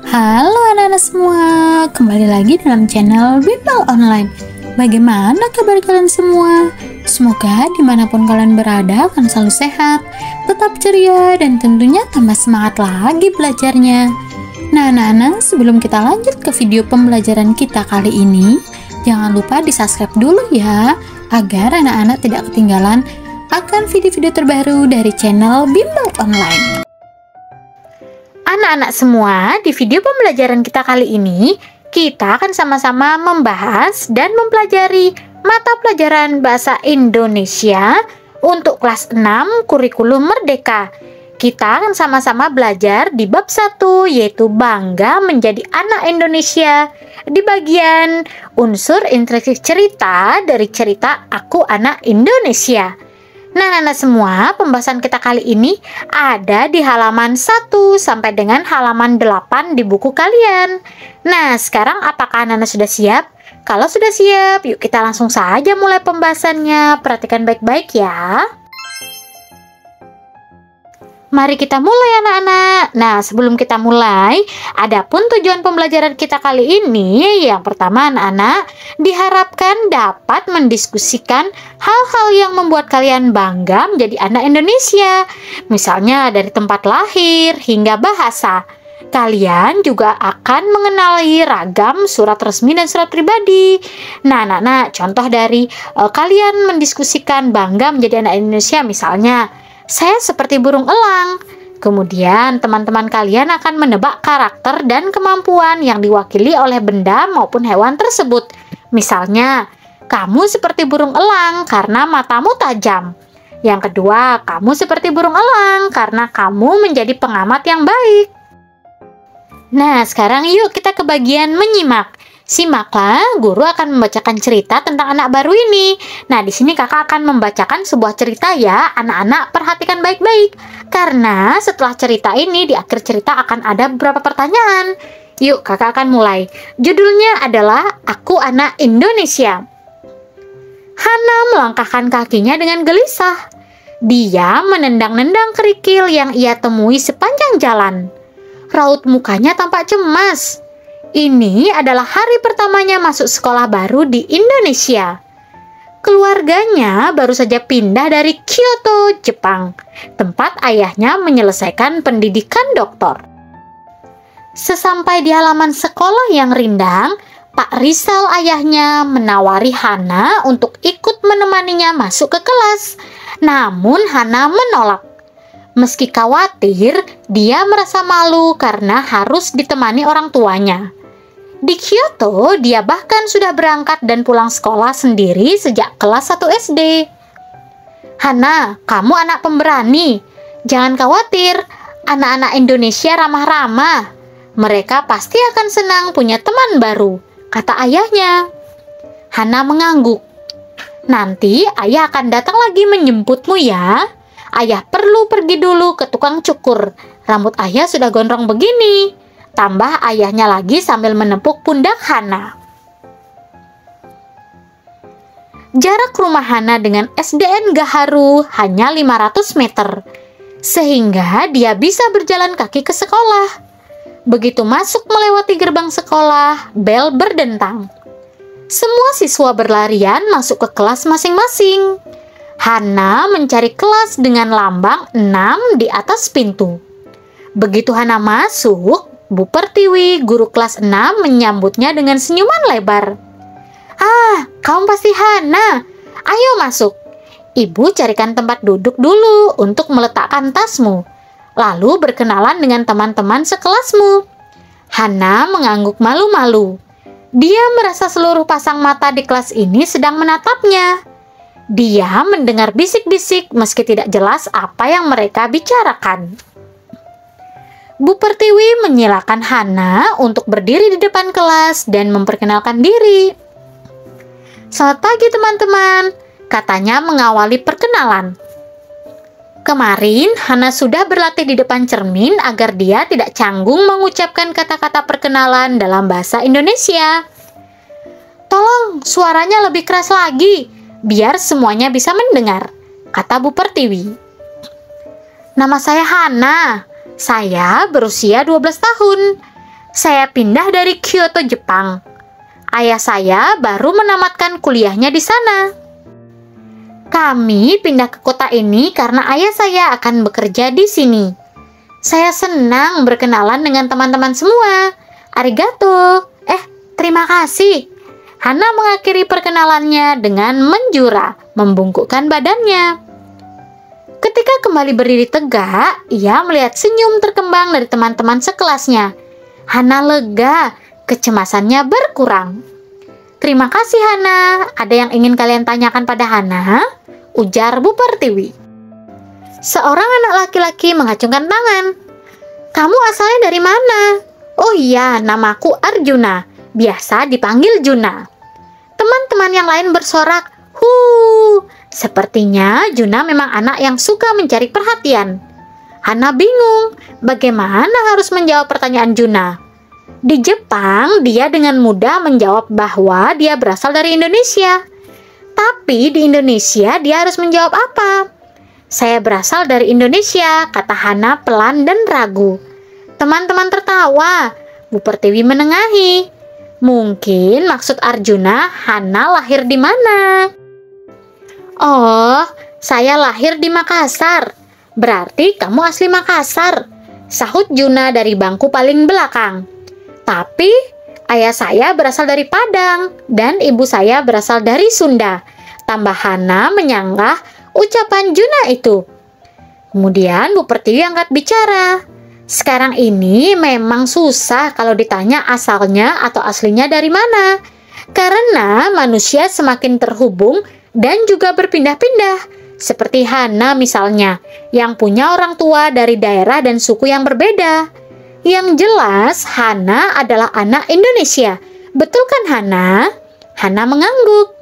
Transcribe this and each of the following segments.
Halo anak-anak semua, kembali lagi dalam channel Bimbel Online. Bagaimana kabar kalian semua? Semoga dimanapun kalian berada akan selalu sehat, tetap ceria, dan tentunya tambah semangat lagi belajarnya. Nah anak-anak, sebelum kita lanjut ke video pembelajaran kita kali ini, jangan lupa di subscribe dulu ya, agar anak-anak tidak ketinggalan akan video-video terbaru dari channel Bimbel Online. Anak-anak semua, di video pembelajaran kita kali ini, kita akan sama-sama membahas dan mempelajari mata pelajaran Bahasa Indonesia untuk kelas 6 Kurikulum Merdeka. Kita akan sama-sama belajar di bab 1, yaitu Bangga Menjadi Anak Indonesia, di bagian unsur intrinsik cerita dari cerita Aku Anak Indonesia. Nah, anak semua, pembahasan kita kali ini ada di halaman 1 sampai dengan halaman 8 di buku kalian. Nah, sekarang apakah anak-anak sudah siap? Kalau sudah siap, yuk kita langsung saja mulai pembahasannya. Perhatikan baik-baik ya. Mari kita mulai anak-anak. Nah, sebelum kita mulai, adapun tujuan pembelajaran kita kali ini, yang pertama anak-anak, diharapkan dapat mendiskusikan hal-hal yang membuat kalian bangga menjadi anak Indonesia. Misalnya dari tempat lahir hingga bahasa. Kalian juga akan mengenali ragam surat resmi dan surat pribadi. Nah, anak-anak, contoh dari kalian mendiskusikan bangga menjadi anak Indonesia, misalnya, saya seperti burung elang. Kemudian teman-teman kalian akan menebak karakter dan kemampuan yang diwakili oleh benda maupun hewan tersebut. Misalnya, kamu seperti burung elang karena matamu tajam. Yang kedua, kamu seperti burung elang karena kamu menjadi pengamat yang baik. Nah, sekarang yuk kita ke bagian menyimak. Simaklah, guru akan membacakan cerita tentang anak baru ini. Nah, di sini kakak akan membacakan sebuah cerita ya. Anak-anak perhatikan baik-baik. Karena setelah cerita ini, di akhir cerita akan ada beberapa pertanyaan. Yuk, kakak akan mulai. Judulnya adalah Aku Anak Indonesia. Hana melangkahkan kakinya dengan gelisah. Dia menendang-nendang kerikil yang ia temui sepanjang jalan. Raut mukanya tampak cemas. Ini adalah hari pertamanya masuk sekolah baru di Indonesia. Keluarganya baru saja pindah dari Kyoto, Jepang, tempat ayahnya menyelesaikan pendidikan doktor. Sesampai di halaman sekolah yang rindang, Pak Rizal ayahnya menawari Hana untuk ikut menemaninya masuk ke kelas. Namun Hana menolak. Meski khawatir, dia merasa malu karena harus ditemani orang tuanya. Di Kyoto, dia bahkan sudah berangkat dan pulang sekolah sendiri sejak kelas 1 SD. Hana, kamu anak pemberani. Jangan khawatir, anak-anak Indonesia ramah-ramah. Mereka pasti akan senang punya teman baru, kata ayahnya. Hana mengangguk. Nanti ayah akan datang lagi menjemputmu ya. Ayah perlu pergi dulu ke tukang cukur. Rambut ayah sudah gondrong begini. Tambah ayahnya lagi sambil menepuk pundak Hana. Jarak rumah Hana dengan SDN Gaharu hanya 500 meter. Sehingga dia bisa berjalan kaki ke sekolah. Begitu masuk melewati gerbang sekolah, bel berdentang. Semua siswa berlarian masuk ke kelas masing-masing. Hana mencari kelas dengan lambang 6 di atas pintu. Begitu Hana masuk, Bu Pertiwi, guru kelas 6, menyambutnya dengan senyuman lebar. Ah, kamu pasti Hana. Ayo masuk. Ibu carikan tempat duduk dulu untuk meletakkan tasmu. Lalu berkenalan dengan teman-teman sekelasmu. Hana mengangguk malu-malu. Dia merasa seluruh pasang mata di kelas ini sedang menatapnya. Dia mendengar bisik-bisik meski tidak jelas apa yang mereka bicarakan. Bu Pertiwi menyilakan Hana untuk berdiri di depan kelas dan memperkenalkan diri. Selamat pagi teman-teman, katanya mengawali perkenalan. Kemarin Hana sudah berlatih di depan cermin agar dia tidak canggung mengucapkan kata-kata perkenalan dalam bahasa Indonesia. Tolong suaranya lebih keras lagi, biar semuanya bisa mendengar, kata Bu Pertiwi. Nama saya Hana. Saya berusia 12 tahun. Saya pindah dari Kyoto, Jepang. Ayah saya baru menamatkan kuliahnya di sana. Kami pindah ke kota ini karena ayah saya akan bekerja di sini. Saya senang berkenalan dengan teman-teman semua. Arigato. Terima kasih. Hana mengakhiri perkenalannya dengan menjura, membungkukkan badannya. Ketika kembali berdiri tegak, ia melihat senyum terkembang dari teman-teman sekelasnya. Hana lega, kecemasannya berkurang. Terima kasih Hana, ada yang ingin kalian tanyakan pada Hana? Ujar Bu Pertiwi. Seorang anak laki-laki mengacungkan tangan. Kamu asalnya dari mana? Oh iya, namaku Arjuna, biasa dipanggil Juna. Teman-teman yang lain bersorak, sepertinya Juna memang anak yang suka mencari perhatian. Hana bingung, bagaimana harus menjawab pertanyaan Juna. Di Jepang, dia dengan mudah menjawab bahwa dia berasal dari Indonesia. Tapi di Indonesia, dia harus menjawab apa? Saya berasal dari Indonesia, kata Hana pelan dan ragu. Teman-teman tertawa. Bu Pertiwi menengahi. Mungkin maksud Arjuna, Hana lahir di mana? Oh, saya lahir di Makassar. Berarti kamu asli Makassar, sahut Juna dari bangku paling belakang. Tapi ayah saya berasal dari Padang dan ibu saya berasal dari Sunda. Tambah Hana menyanggah ucapan Juna itu. Kemudian Bu Pertiwi angkat bicara. Sekarang ini memang susah kalau ditanya asalnya atau aslinya dari mana. Karena manusia semakin terhubung dan juga berpindah-pindah. Seperti Hana misalnya, yang punya orang tua dari daerah dan suku yang berbeda. Yang jelas, Hana adalah anak Indonesia. Betul kan Hana? Hana mengangguk.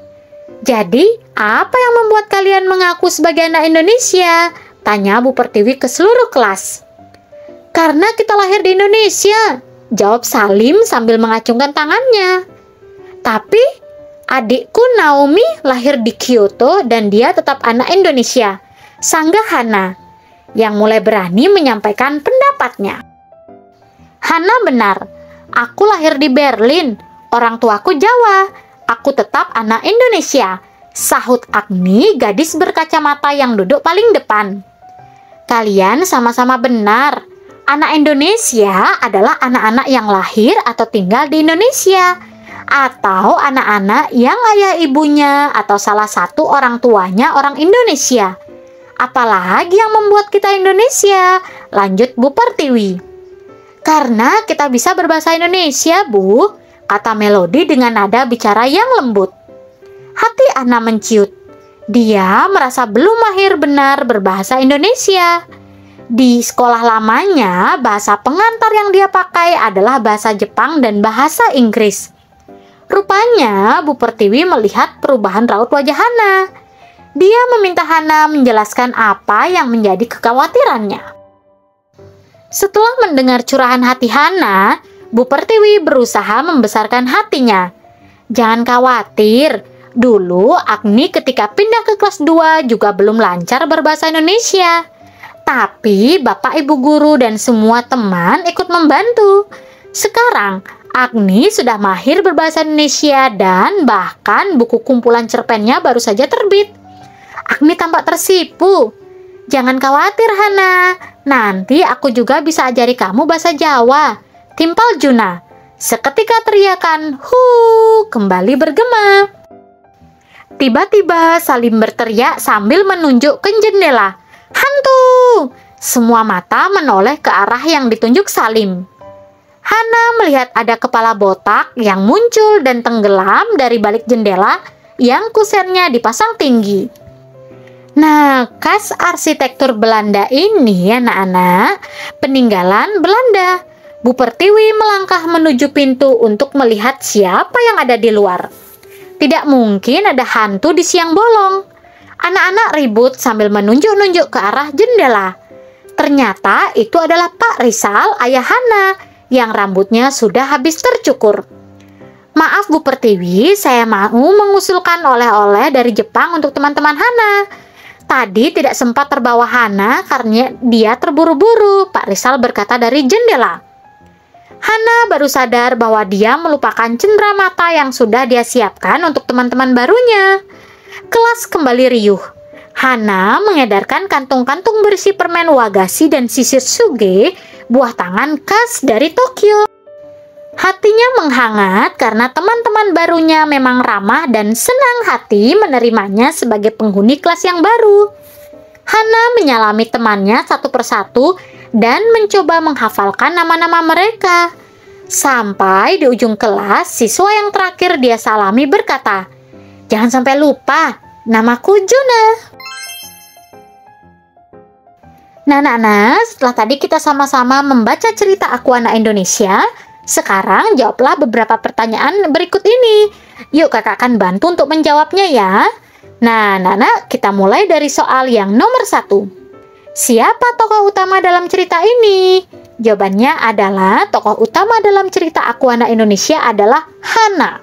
Jadi, apa yang membuat kalian mengaku sebagai anak Indonesia? Tanya Bu Pertiwi ke seluruh kelas. Karena kita lahir di Indonesia, jawab Salim sambil mengacungkan tangannya. Tapi, adikku Naomi lahir di Kyoto dan dia tetap anak Indonesia, sanggah Hana, yang mulai berani menyampaikan pendapatnya. Hana benar, aku lahir di Berlin, orang tuaku Jawa, aku tetap anak Indonesia, sahut Agni, gadis berkacamata yang duduk paling depan. Kalian sama-sama benar, anak Indonesia adalah anak-anak yang lahir atau tinggal di Indonesia, atau anak-anak yang ayah ibunya atau salah satu orang tuanya orang Indonesia. Apalagi yang membuat kita Indonesia? Lanjut Bu Pertiwi. Karena kita bisa berbahasa Indonesia, Bu, kata Melodi dengan nada bicara yang lembut. Hati Ana menciut. Dia merasa belum mahir benar berbahasa Indonesia. Di sekolah lamanya, bahasa pengantar yang dia pakai adalah bahasa Jepang dan bahasa Inggris. Rupanya, Bu Pertiwi melihat perubahan raut wajah Hana. Dia meminta Hana menjelaskan apa yang menjadi kekhawatirannya. Setelah mendengar curahan hati Hana, Bu Pertiwi berusaha membesarkan hatinya. Jangan khawatir, dulu Agni ketika pindah ke kelas 2 juga belum lancar berbahasa Indonesia. Tapi Bapak Ibu guru dan semua teman ikut membantu. Sekarang, Agni sudah mahir berbahasa Indonesia dan bahkan buku kumpulan cerpennya baru saja terbit. Agni tampak tersipu. Jangan khawatir Hana, nanti aku juga bisa ajari kamu bahasa Jawa, timpal Juna. Seketika teriakan kembali bergema. Tiba-tiba Salim berteriak sambil menunjuk ke jendela. Hantu! Semua mata menoleh ke arah yang ditunjuk Salim. Hana melihat ada kepala botak yang muncul dan tenggelam dari balik jendela yang kusennya dipasang tinggi. Nah, khas arsitektur Belanda ini, anak-anak, peninggalan Belanda. Bu Pertiwi melangkah menuju pintu untuk melihat siapa yang ada di luar. Tidak mungkin ada hantu di siang bolong. Anak-anak ribut sambil menunjuk-nunjuk ke arah jendela. Ternyata itu adalah Pak Rizal, ayah Hana, yang rambutnya sudah habis tercukur. Maaf Bu Pertiwi, saya mau mengusulkan oleh-oleh dari Jepang untuk teman-teman Hana. Tadi tidak sempat terbawa Hana karena dia terburu-buru, Pak Rizal berkata dari jendela. Hana baru sadar bahwa dia melupakan cenderamata yang sudah dia siapkan untuk teman-teman barunya. Kelas kembali riuh. Hana mengedarkan kantung-kantung berisi permen wagashi dan sisir suge, buah tangan khas dari Tokyo. Hatinya menghangat karena teman-teman barunya memang ramah dan senang hati menerimanya sebagai penghuni kelas yang baru. Hana menyalami temannya satu persatu dan mencoba menghafalkan nama-nama mereka. Sampai di ujung kelas, siswa yang terakhir dia salami berkata, "Jangan sampai lupa, namaku Juna." Nah, anak-anak, setelah tadi kita sama-sama membaca cerita Aku Anak Indonesia, sekarang jawablah beberapa pertanyaan berikut ini. Yuk, kakak akan bantu untuk menjawabnya ya. Nah, anak-anak, kita mulai dari soal yang nomor 1. Siapa tokoh utama dalam cerita ini? Jawabannya adalah tokoh utama dalam cerita Aku Anak Indonesia adalah Hana.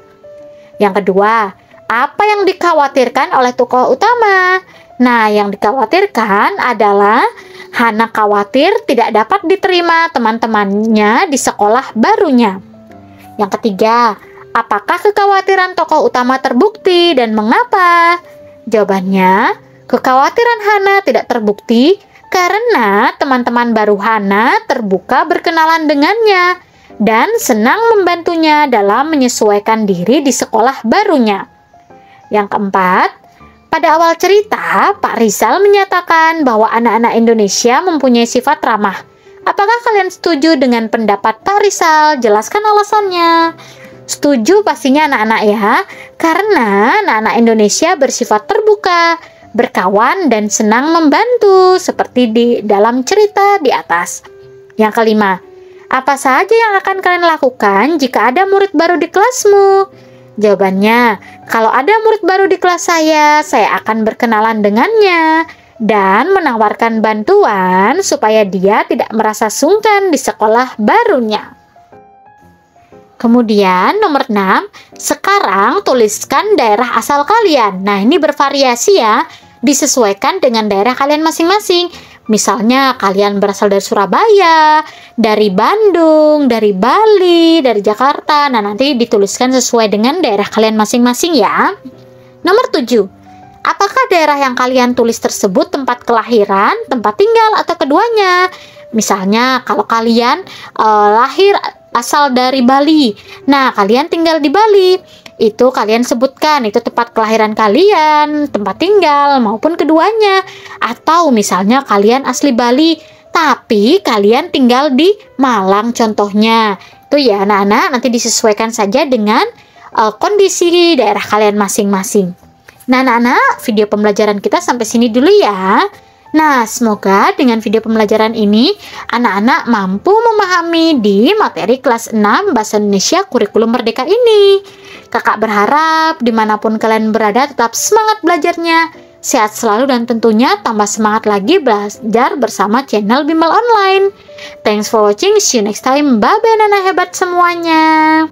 Yang kedua, apa yang dikhawatirkan oleh tokoh utama? Nah, yang dikhawatirkan adalah Hana khawatir tidak dapat diterima teman-temannya di sekolah barunya. Yang ketiga, apakah kekhawatiran tokoh utama terbukti dan mengapa? Jawabannya, kekhawatiran Hana tidak terbukti karena teman-teman baru Hana terbuka berkenalan dengannya dan senang membantunya dalam menyesuaikan diri di sekolah barunya. Yang keempat, pada awal cerita, Pak Rizal menyatakan bahwa anak-anak Indonesia mempunyai sifat ramah. Apakah kalian setuju dengan pendapat Pak Rizal? Jelaskan alasannya. Setuju pastinya anak-anak ya, karena anak-anak Indonesia bersifat terbuka, berkawan, dan senang membantu, seperti di dalam cerita di atas. Yang kelima, apa saja yang akan kalian lakukan jika ada murid baru di kelasmu? Jawabannya, kalau ada murid baru di kelas saya akan berkenalan dengannya dan menawarkan bantuan supaya dia tidak merasa sungkan di sekolah barunya. Kemudian nomor 6, sekarang tuliskan daerah asal kalian. Nah, ini bervariasi ya, disesuaikan dengan daerah kalian masing-masing. Misalnya kalian berasal dari Surabaya, dari Bandung, dari Bali, dari Jakarta. Nah, nanti dituliskan sesuai dengan daerah kalian masing-masing ya. Nomor 7. Apakah daerah yang kalian tulis tersebut tempat kelahiran, tempat tinggal, atau keduanya? Misalnya kalau kalian lahir asal dari Bali. Nah, kalian tinggal di Bali. Itu kalian sebutkan, itu tempat kelahiran kalian, tempat tinggal, maupun keduanya. Atau misalnya kalian asli Bali, tapi kalian tinggal di Malang contohnya. Itu ya anak-anak, nanti disesuaikan saja dengan kondisi daerah kalian masing-masing. Nah anak-anak, video pembelajaran kita sampai sini dulu ya. Nah, semoga dengan video pembelajaran ini, anak-anak mampu memahami di materi kelas 6 Bahasa Indonesia Kurikulum Merdeka ini. Kakak berharap dimanapun kalian berada tetap semangat belajarnya, sehat selalu dan tentunya tambah semangat lagi belajar bersama channel Bimbel Online. Thanks for watching, see you next time, bye-bye anak hebat semuanya.